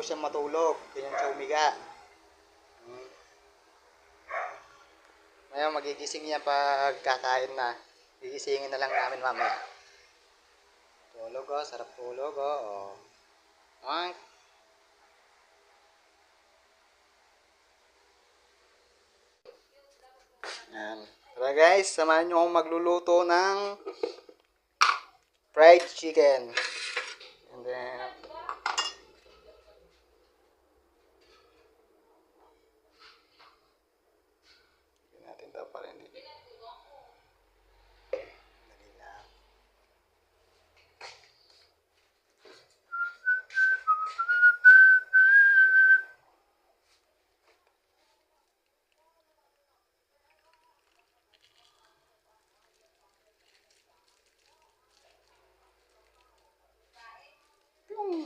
po siyang matulog. Ganyan siya umiga. Ngayon, magigising niya pag kakain na. Gigisingin na lang namin mamaya. Tulog oh, sarap tulog oh. Oink. Yan. Tara guys, samahan nyo akong magluluto ng fried chicken. And then, hindi natin ito pa rin. Dali lang. Yung.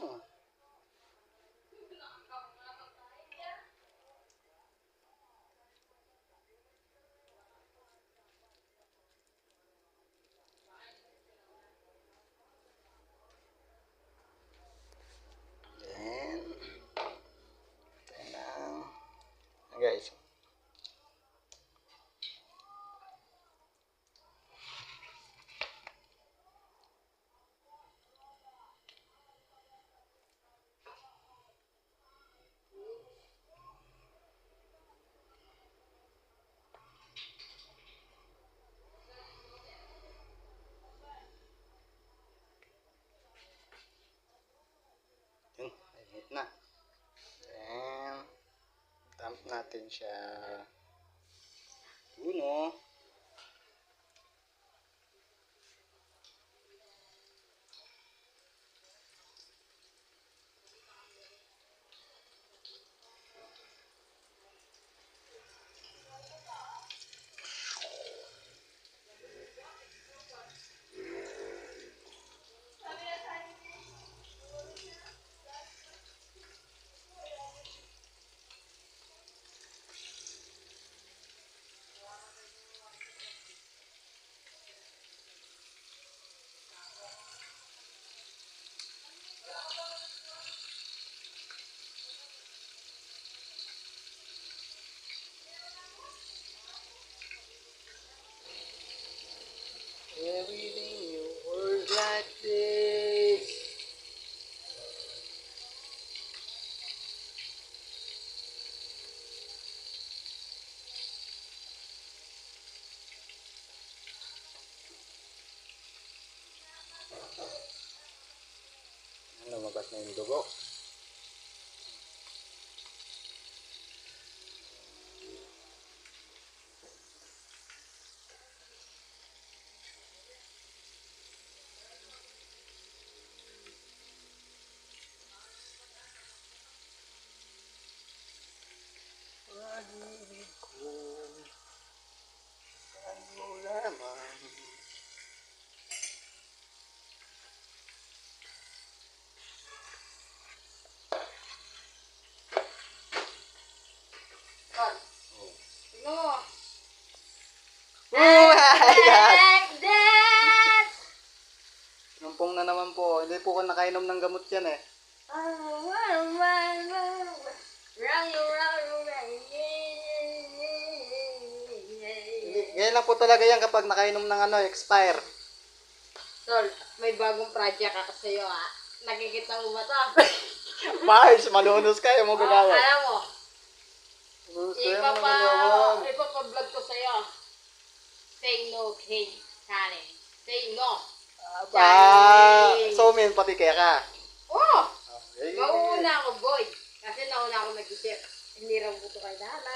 Then, ito lang. Guys. Yun, init na. Then, dump natin siya. Uno. Everything you work like this. Lumabas na yung dugo. Pag-ibig ko, ano lamang. No. Oh my God! Like that. Numpong na naman po. Hindi po ko nakainom ng gamot yan eh. Ganyan lang po talaga yan kapag nakainom ng expire. Tol, may bagong project ako sa'yo ah. Nakikita mo ba to? Mars, malunos kayo mo gagawin. Alam mo, Malunos kayo mo gagawin. ipapablog ko sa'yo. Say no, hey, challenge. Say no. So min pati kaya ka. Oh! Okay. Mauuna ako, boy. Kasi nauna ako nag-isip. Hindi raw buto kay Dala.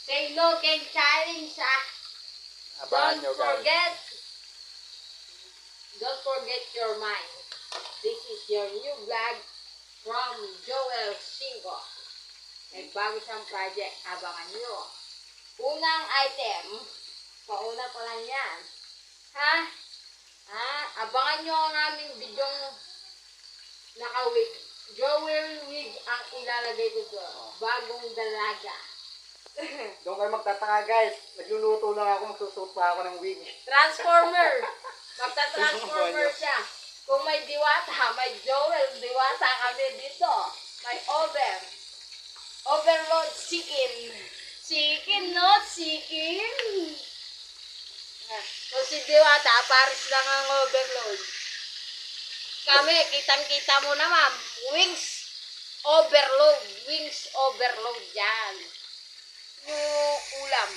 Say no can challenge ah. Abangan nyo guys. Don't forget your mind. This is your new vlog from Joel Cinco. May bago siyang project. Abangan nyo. Unang item. Pauna pa lang yan. Ha? Ha? Abangan nyo ang aming bidyong naka-wig. Joel wig ang ilalagay ko doon. Bagong dalaga. Doon kayo magtataka guys. Nagluluto lang ako, magsusuot pa ako ng wig. Transformer. Magta-transformer siya. Kung may diwata, may Joel, diwata kami dito. May oven. Overload chicken. Chicken, no? Chicken. Kung si diwata, paris lang ang overload. Kami, kitang-kita mo na ma'am. Wings overload. Wings overload yan. Yung ulam.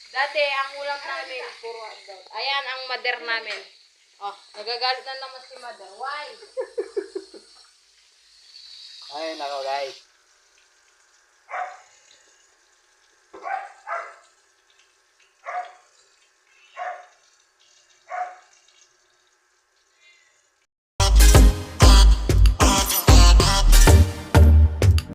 Dati, ang ulam namin, puro hotdog. Ayan ang mother namin. Oh, nagagalit na naman si mother. Why? Ay, nako guys.